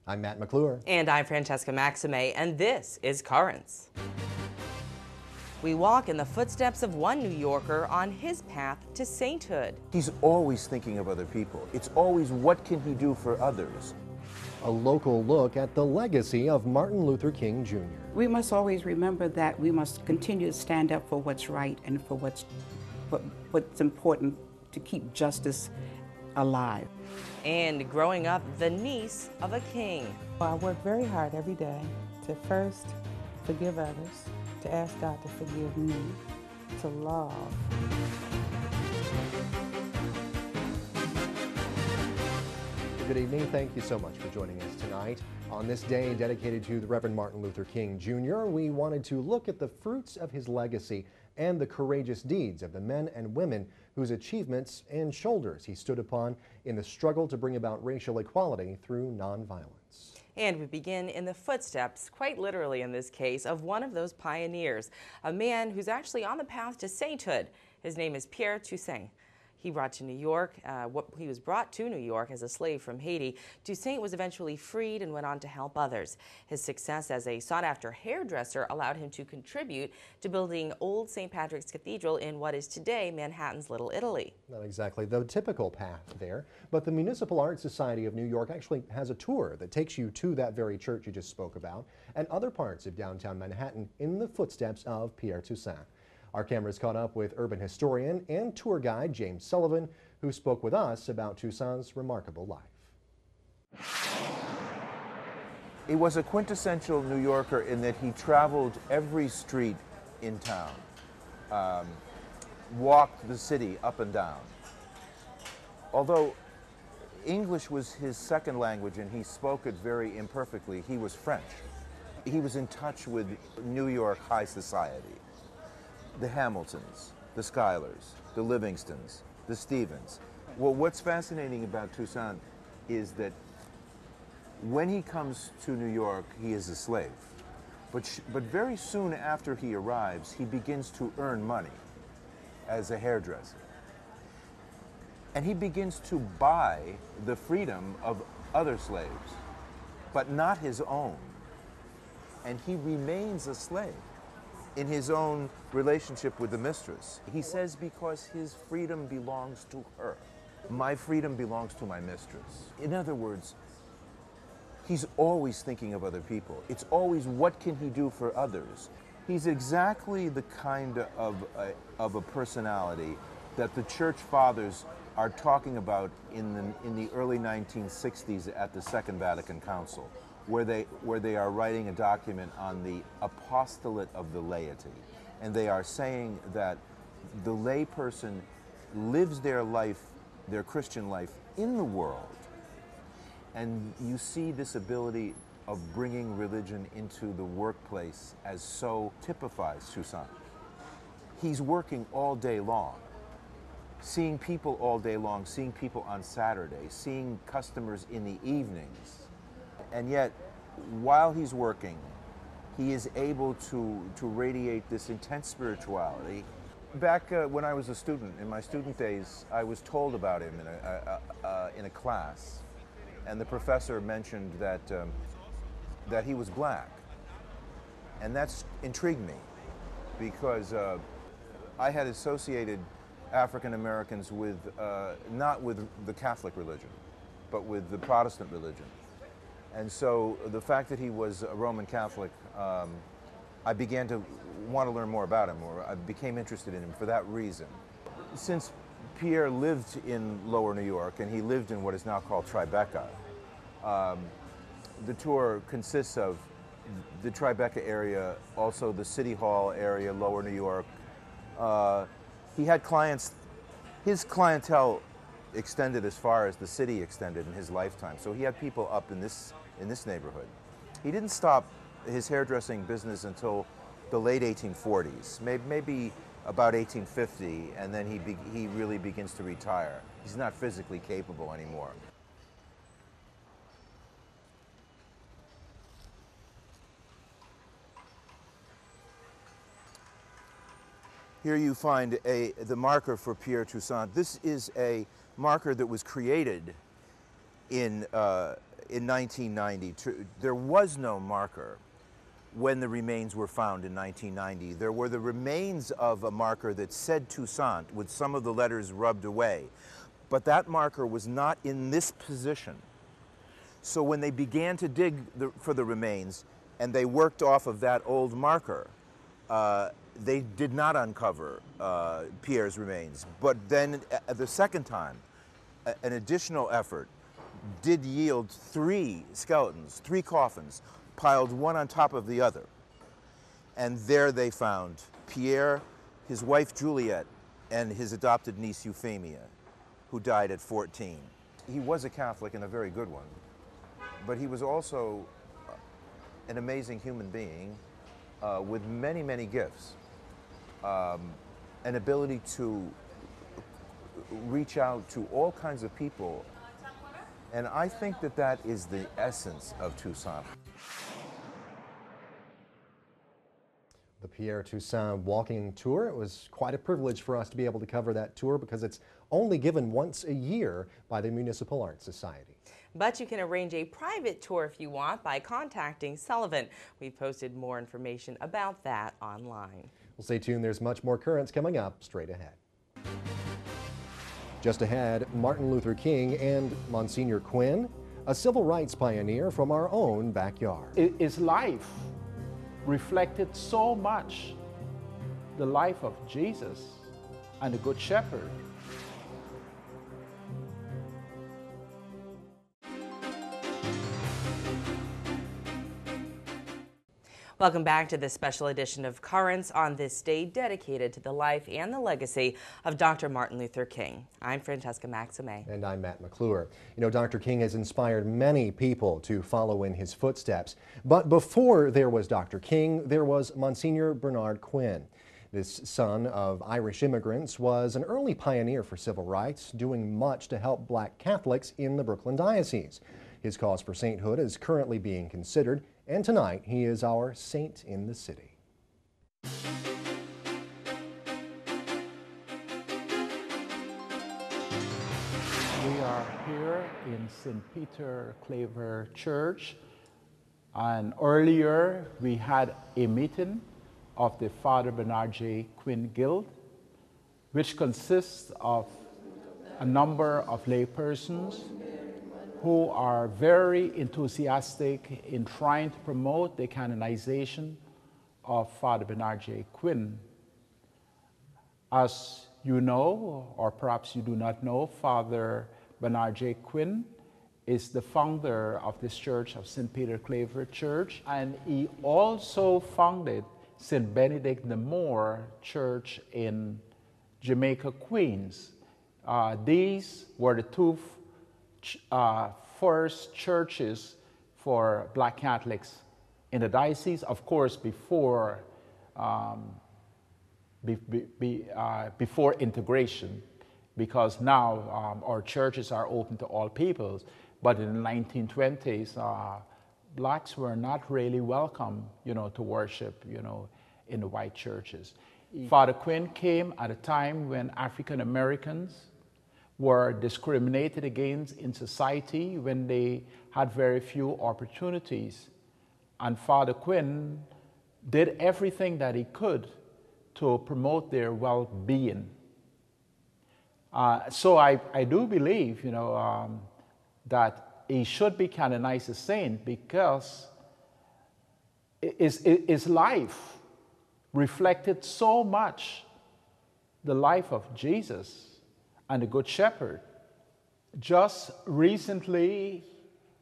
I'm Matt McClure. And I'm Francesca Maxime, and this is Currents. We walk in the footsteps of one New Yorker on his path to sainthood. He's always thinking of other people. It's always what can he do for others. A local look at the legacy of Martin Luther King Jr. We must always remember that we must continue to stand up for what's right and for what's important to keep justice alive. And growing up the niece of a king. I work very hard every day to first forgive others, to ask God to forgive me, to love. Good evening. Thank you so much for joining us tonight. On this day dedicated to the Reverend Martin Luther King Jr., we wanted to look at the fruits of his legacy and the courageous deeds of the men and women whose achievements and shoulders he stood upon in the struggle to bring about racial equality through nonviolence. And we begin in the footsteps, quite literally in this case, of one of those pioneers, a man who's actually on the path to sainthood. His name is Pierre Toussaint. He was brought to New York as a slave from Haiti. Toussaint was eventually freed and went on to help others. His success as a sought-after hairdresser allowed him to contribute to building Old St. Patrick's Cathedral in what is today Manhattan's Little Italy. Not exactly the typical path there, but the Municipal Art Society of New York actually has a tour that takes you to that very church you just spoke about and other parts of downtown Manhattan in the footsteps of Pierre Toussaint. Our cameras caught up with urban historian and tour guide James Sullivan, who spoke with us about Toussaint's remarkable life. He was a quintessential New Yorker in that he traveled every street in town, walked the city up and down. Although English was his second language and he spoke it very imperfectly, he was French. He was in touch with New York high society. The Hamiltons, the Schuylers, the Livingstons, the Stevens. Well, what's fascinating about Toussaint is that when he comes to New York, he is a slave. But very soon after he arrives, he begins to earn money as a hairdresser. And he begins to buy the freedom of other slaves, but not his own. And he remains a slave in his own relationship with the mistress. He says because his freedom belongs to her. My freedom belongs to my mistress. In other words, he's always thinking of other people. It's always what can he do for others. He's exactly the kind of a personality that the church fathers are talking about in the early 1960s at the Second Vatican Council, where they are writing a document on the apostolate of the laity. And they are saying that the lay person lives their life, their Christian life, in the world. And you see this ability of bringing religion into the workplace as so typifies Toussaint. He's working all day long, seeing people all day long, seeing people on Saturday, seeing customers in the evenings. And yet, while he's working, he is able to radiate this intense spirituality. Back when I was a student, in my student days, I was told about him in a class. And the professor mentioned that he was black. And that's intrigued me because I had associated African Americans with, not with the Catholic religion, but with the Protestant religion. And so the fact that he was a Roman Catholic, I began to want to learn more about him, or I became interested in him for that reason. Since Pierre lived in Lower New York, and he lived in what is now called Tribeca, the tour consists of the Tribeca area, also the City Hall area, Lower New York. He had clients, his clientele extended as far as the city extended in his lifetime. So he had people up in this neighborhood. He didn't stop his hairdressing business until the late 1840s, maybe about 1850, and then he really begins to retire. He's not physically capable anymore. Here you find the marker for Pierre Toussaint. This is a marker that was created in in 1990. There was no marker when the remains were found in 1990. There were the remains of a marker that said Toussaint with some of the letters rubbed away. But that marker was not in this position. So when they began to dig for the remains and they worked off of that old marker, they did not uncover Pierre's remains. But then the second time, an additional effort did yield 3 skeletons, 3 coffins, piled one on top of the other. And there they found Pierre, his wife Juliette, and his adopted niece Euphemia, who died at 14. He was a Catholic and a very good one, but he was also an amazing human being with many, many gifts. An ability to reach out to all kinds of people. And I think that that is the essence of Toussaint. The Pierre Toussaint walking tour. It was quite a privilege for us to be able to cover that tour because it's only given once a year by the Municipal Art Society. But you can arrange a private tour if you want by contacting Sullivan. We've posted more information about that online. Well, stay tuned. There's much more currents coming up straight ahead. Just ahead, Martin Luther King and Monsignor Quinn, a civil rights pioneer from our own backyard. His life reflected so much the life of Jesus and the Good Shepherd. Welcome back to this special edition of Currents on this day dedicated to the life and the legacy of Dr. Martin Luther King. I'm Francesca Maxime. And I'm Matt McClure. You know, Dr. King has inspired many people to follow in his footsteps. But before there was Dr. King, there was Monsignor Bernard Quinn. This son of Irish immigrants was an early pioneer for civil rights, doing much to help black Catholics in the Brooklyn Diocese. His cause for sainthood is currently being considered, and tonight he is our saint in the city. We are here in St. Peter Claver Church, and earlier we had a meeting of the Father Bernard J. Quinn Guild, which consists of a number of lay persons who are very enthusiastic in trying to promote the canonization of Father Bernard J. Quinn. As you know, or perhaps you do not know, Father Bernard J. Quinn is the founder of this church of St. Peter Claver Church, and he also founded St. Benedict the Moor Church in Jamaica, Queens. These were the two first churches for black Catholics in the diocese, of course, before integration, because now our churches are open to all peoples. But in the 1920s, blacks were not really welcome, to worship, in the white churches. Father Quinn came at a time when African Americans were discriminated against in society, when they had very few opportunities. And Father Quinn did everything that he could to promote their well-being. So I do believe, that he should be canonized as saint because his life reflected so much the life of Jesus and the Good Shepherd. Just recently,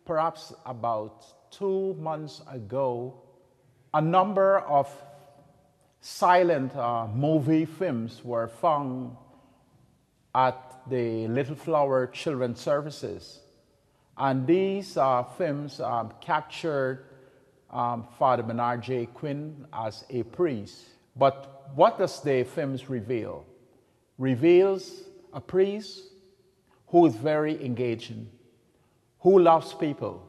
perhaps about 2 months ago, a number of silent movie films were found at the Little Flower Children's Services. And these films captured Father Bernard J. Quinn as a priest. But what does the films reveal? Reveals a priest who is very engaging, who loves people,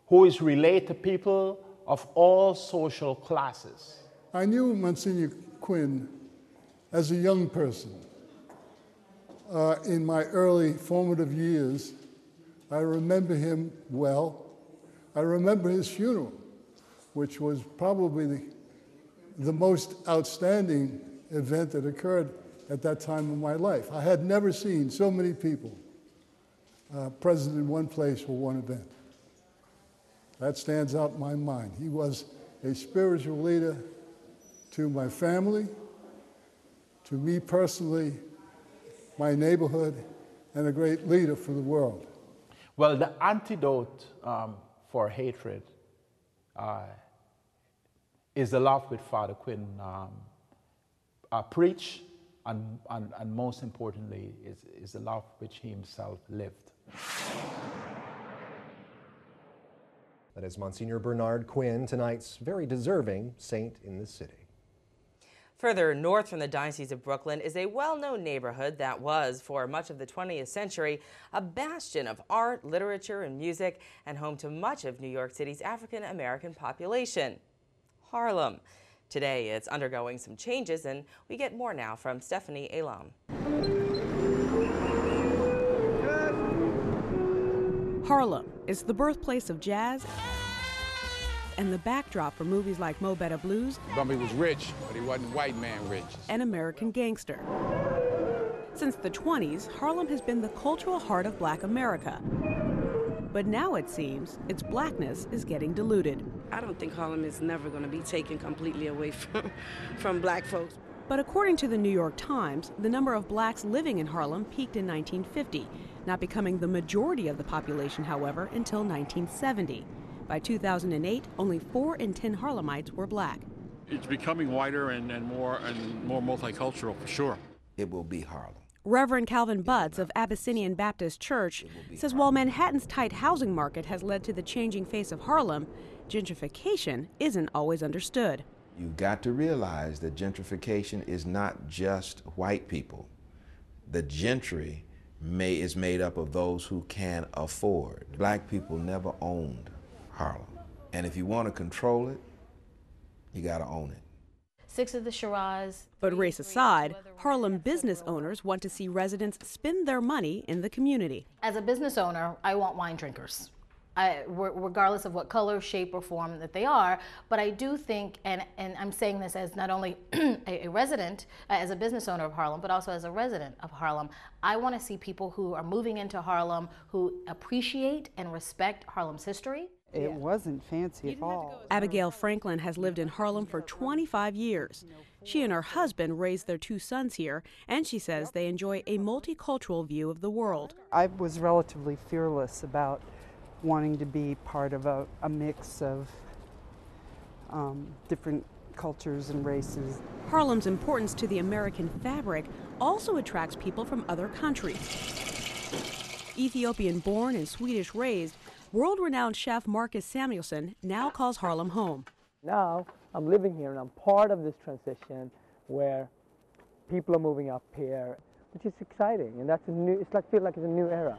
who is related to people of all social classes. I knew Monsignor Quinn as a young person. In my early formative years, I remember him well. I remember his funeral, which was probably the most outstanding event that occurred at that time in my life. I had never seen so many people present in one place for one event. That stands out in my mind. He was a spiritual leader to my family, to me personally, my neighborhood, and a great leader for the world. Well, the antidote for hatred is the love which Father Quinn preached, and most importantly, is the love which he himself lived. That is Monsignor Bernard Quinn, tonight's very deserving saint in the city. Further north from the Diocese of Brooklyn is a well-known neighborhood that was, for much of the 20th century, a bastion of art, literature, and music, and home to much of New York City's African-American population, Harlem. Today, it's undergoing some changes, and we get more now from Stephanie Elam. Harlem is the birthplace of jazz and the backdrop for movies like Mo Better Blues. Bumpy was rich, but he wasn't white man rich. And American Gangster. Since the 20s, Harlem has been the cultural heart of Black America. But now it seems its blackness is getting diluted. I don't think Harlem is never going to be taken completely away from black folks. But according to the New York Times, the number of blacks living in Harlem peaked in 1950, not becoming the majority of the population, however, until 1970. By 2008, only 4 in 10 Harlemites were black. It's becoming whiter and more multicultural, for sure. It will be Harlem. Reverend Calvin Butts of Abyssinian Baptist Church says while Manhattan's tight housing market has led to the changing face of Harlem, gentrification isn't always understood. You've got to realize that gentrification is not just white people. The gentry is made up of those who can afford. Black people never owned Harlem. And if you want to control it, you got to own it. 6 of the Shiraz. But race aside, Harlem business owners want to see residents spend their money in the community. As a business owner, I want wine drinkers. Regardless of what color, shape, or form that they are, but I do think, and I'm saying this as not only a resident, as a business owner of Harlem, but also as a resident of Harlem, I want to see people who are moving into Harlem who appreciate and respect Harlem's history. It wasn't fancy at all. Abigail Franklin has lived in Harlem for 25 years. She and her husband raised their 2 sons here, and she says they enjoy a multicultural view of the world. I was relatively fearless about wanting to be part of a mix of different cultures and races. Harlem's importance to the American fabric also attracts people from other countries. Ethiopian-born and Swedish-raised, world-renowned chef Marcus Samuelsson now calls Harlem home. Now I'm living here and I'm part of this transition where people are moving up here, which is exciting, and that's feels like it's a new era.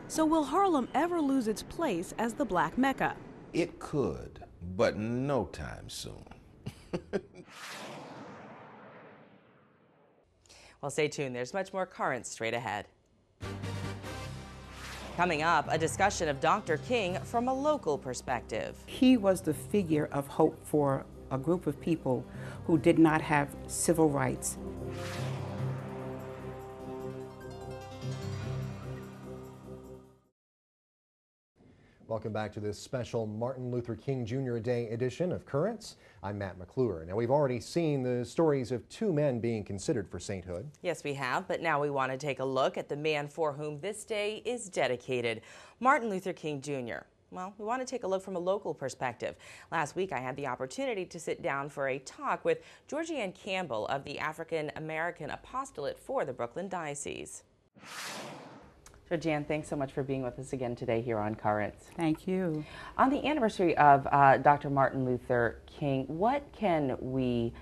So will Harlem ever lose its place as the Black Mecca? It could, but no time soon. Well, stay tuned. There's much more current straight ahead. Coming up, a discussion of Dr. King from a local perspective. He was the figure of hope for a group of people who did not have civil rights. Welcome back to this special Martin Luther King Jr. Day edition of Currents. I'm Matt McClure. Now, we've already seen the stories of 2 men being considered for sainthood. Yes, we have, but now we want to take a look at the man for whom this day is dedicated, Martin Luther King Jr. Well, we want to take a look from a local perspective. Last week, I had the opportunity to sit down for a talk with Georgianne Campbell of the African American Apostolate for the Brooklyn Diocese. Georgianne, thanks so much for being with us again today here on Currents. Thank you. On the anniversary of Dr. Martin Luther King, what can we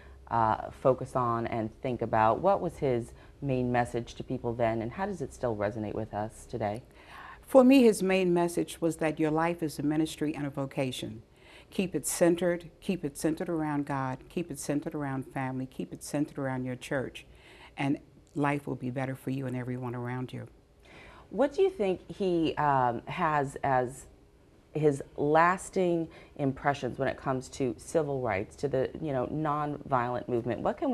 focus on and think about? What was his main message to people then, and how does it still resonate with us today? For me, his main message was that your life is a ministry and a vocation. Keep it centered around God, keep it centered around family, keep it centered around your church, and life will be better for you and everyone around you. What do you think he has as his lasting impressions when it comes to civil rights, to the nonviolent movement. What can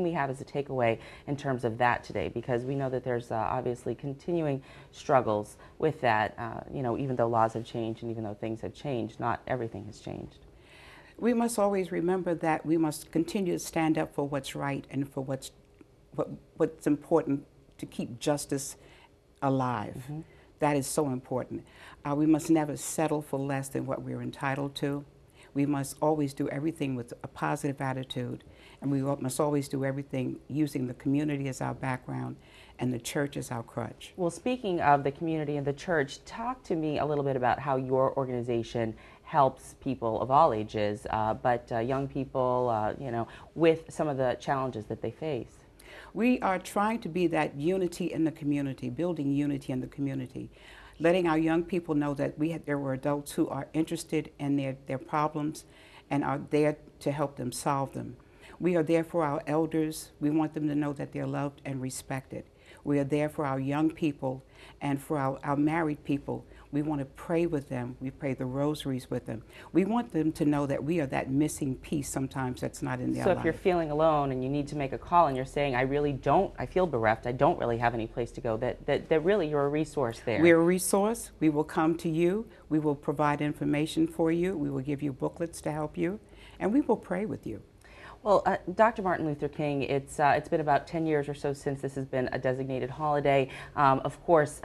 we have as a takeaway in terms of that today? Because we know that there's obviously continuing struggles with that. Even though laws have changed and even though things have changed, not everything has changed. We must always remember that we must continue to stand up for what's right and for what's important to keep justice alive. Mm-hmm. That is so important. We must never settle for less than what we're entitled to. We must always do everything with a positive attitude, and we must always do everything using the community as our background and the church as our crutch. Well, speaking of the community and the church, talk to me a little bit about how your organization helps people of all ages, but young people, with some of the challenges that they face. We are trying to be that unity in the community, building unity in the community, letting our young people know that there were adults who are interested in their problems and are there to help them solve them. We are there for our elders. We want them to know that they're loved and respected. We are there for our young people and for our married people. We want to pray with them. We pray the rosaries with them. We want them to know that we are that missing piece sometimes that's not in their life. So if you're feeling alone and you need to make a call and you're saying, I feel bereft, I don't really have any place to go, that really you're a resource there. We're a resource. We will come to you. We will provide information for you. We will give you booklets to help you. And we will pray with you. Well, Dr. Martin Luther King, it's been about 10 years or so since this has been a designated holiday. Of course,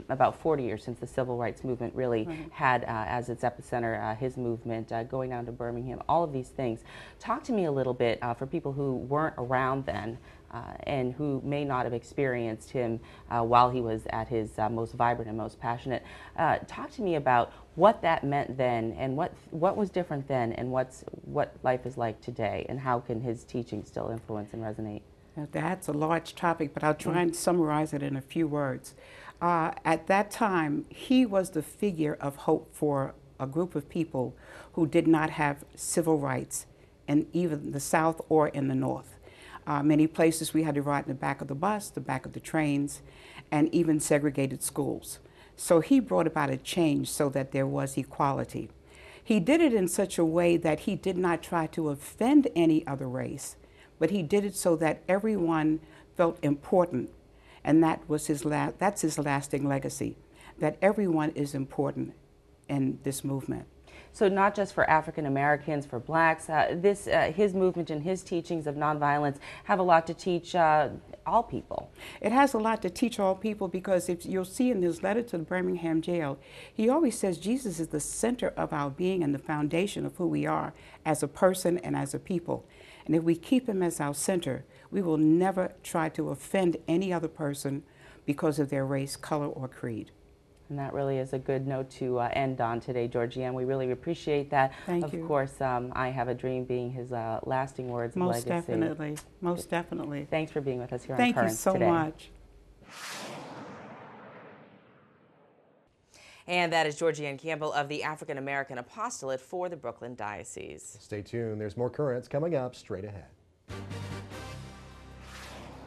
about 40 years since the Civil Rights Movement really had as its epicenter his movement, going down to Birmingham, all of these things. Talk to me a little bit for people who weren't around then and who may not have experienced him while he was at his most vibrant and most passionate. Talk to me about what that meant then and what was different then and what life is like today, and how can his teaching still influence and resonate? Now, that's a large topic, but I'll try and summarize it in a few words. At that time, he was the figure of hope for a group of people who did not have civil rights in either the South or in the North. Many places we had to ride in the back of the bus, the back of the trains, and even segregated schools. So he brought about a change so that there was equality. He did it in such a way that he did not try to offend any other race, but he did it so that everyone felt important. And that's his lasting legacy, that everyone is important in this movement. So not just for African Americans, for blacks, his movement and his teachings of nonviolence have a lot to teach all people. It has a lot to teach all people, because if you'll see in his letter to the Birmingham jail, he always says Jesus is the center of our being and the foundation of who we are as a person and as a people. And if we keep him as our center, we will never try to offend any other person because of their race, color, or creed. And that really is a good note to end on today, Georgianne. We really appreciate that. Thank you. Of course, I have a dream being his lasting words and legacy. Most definitely. Most definitely. Thanks for being with us here Thank on Currents today. Thank you so much. And that is Georgianne Campbell of the African American Apostolate for the Brooklyn Diocese. Stay tuned. There's more Currents coming up straight ahead.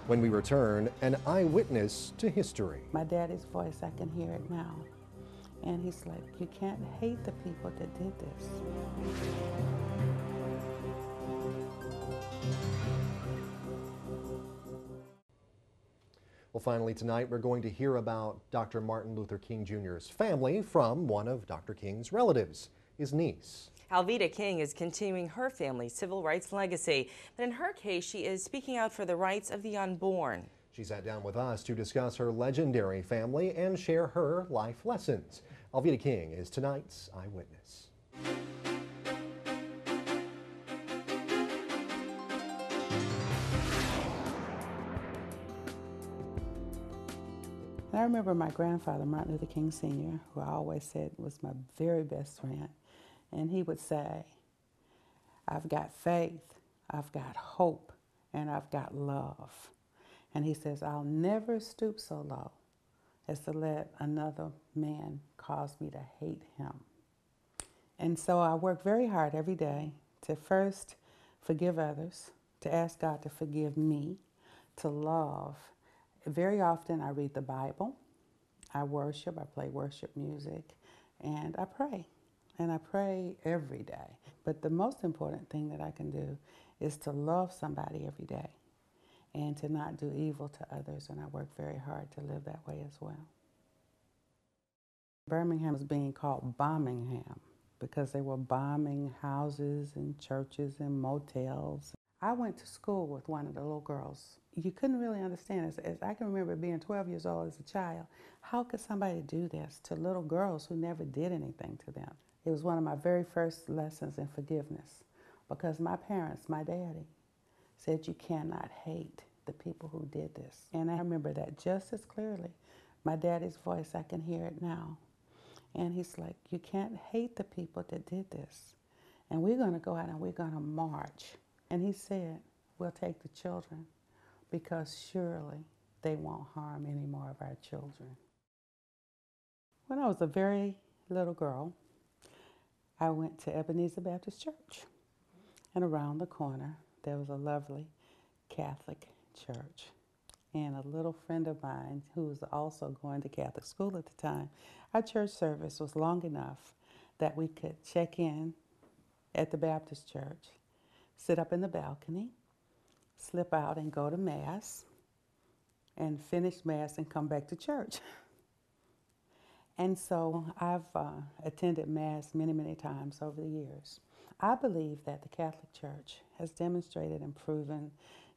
When we return, an eyewitness to history. My daddy's voice, I can hear it now. And he's like, you can't hate the people that did this. Well, finally tonight, we're going to hear about Dr. Martin Luther King Jr.'s family from one of Dr. King's relatives, his niece. Alveda King is continuing her family's civil rights legacy, but in her case, she is speaking out for the rights of the unborn. She sat down with us to discuss her legendary family and share her life lessons. Alveda King is tonight's eyewitness. I remember my grandfather, Martin Luther King Sr., who I always said was my very best friend. And he would say, I've got faith, I've got hope, and I've got love. And he says, I'll never stoop so low as to let another man cause me to hate him. And so I work very hard every day to first forgive others, to ask God to forgive me, to love. Very often I read the Bible, I worship, I play worship music, and I pray. and I pray every day. But the most important thing that I can do is to love somebody every day and to not do evil to others, and I work very hard to live that way as well. Birmingham is being called Bombingham because they were bombing houses and churches and motels. I went to school with one of the little girls. You couldn't really understand. As I can remember being 12 years old as a child, how could somebody do this to little girls who never did anything to them? It was one of my very first lessons in forgiveness because my parents, my daddy, said you cannot hate the people who did this. And I remember that just as clearly. My daddy's voice, I can hear it now. And he's like, you can't hate the people that did this. And we're going to go out and we're going to march. And he said, we'll take the children because surely they won't harm any more of our children. When I was a very little girl, I went to Ebenezer Baptist Church. And around the corner, there was a lovely Catholic church. And a little friend of mine who was also going to Catholic school at the time, our church service was long enough that we could check in at the Baptist church, sit up in the balcony, slip out and go to Mass, and finish Mass and come back to church. And so I've attended Mass many, many times over the years. I believe that the Catholic Church has demonstrated and proven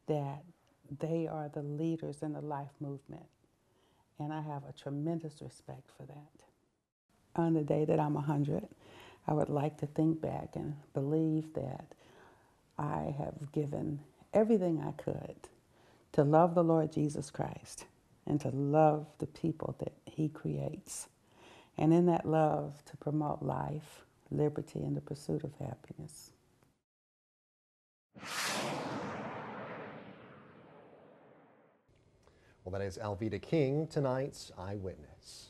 that they are the leaders in the life movement. And I have a tremendous respect for that. On the day that I'm 100, I would like to think back and believe that I have given everything I could to love the Lord Jesus Christ and to love the people that He creates. And in that love, to promote life, liberty, and the pursuit of happiness. Well, that is Alveda King, tonight's eyewitness.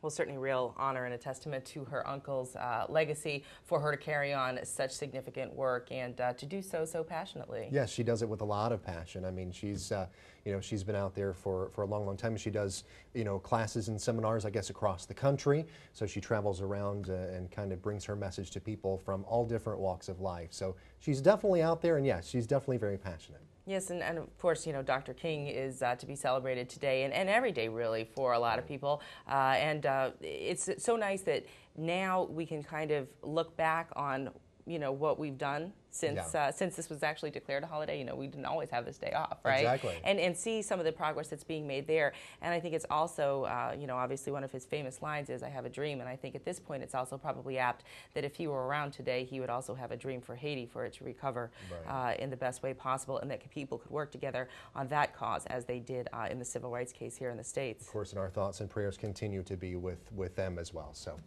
Well, certainly real honor and a testament to her uncle's legacy for her to carry on such significant work and to do so passionately. Yes, she does it with a lot of passion. I mean, she's she's been out there for a long, long time. She does classes and seminars, I guess, across the country. So she travels around and kind of brings her message to people from all different walks of life. So she's definitely out there, and yes, she's definitely very passionate. Yes, and of course, Dr. King is to be celebrated today and every day, really, for a lot of people. It's so nice that now we can kind of look back on, what we've done since this was actually declared a holiday. We didn't always have this day off, right? Exactly. And see some of the progress that's being made there. And I think it's also, obviously one of his famous lines is, I have a dream. And I think at this point it's also probably apt that if he were around today, he would also have a dream for Haiti, for it to recover in the best way possible, and that people could work together on that cause as they did in the civil rights case here in the States. Of course, and our thoughts and prayers continue to be with them as well. So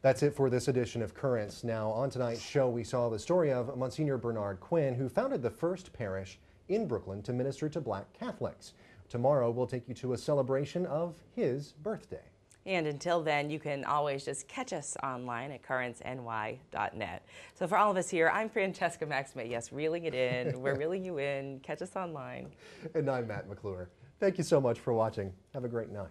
that's it for this edition of Currents. Now, on tonight's show, we saw the story of Monsignor Bernard Quinn, who founded the first parish in Brooklyn to minister to Black Catholics. Tomorrow, we'll take you to a celebration of his birthday. And until then, you can always just catch us online at currentsny.net. So for all of us here, I'm Francesca Maxime. Yes, reeling it in. We're reeling you in. Catch us online. And I'm Matt McClure. Thank you so much for watching. Have a great night.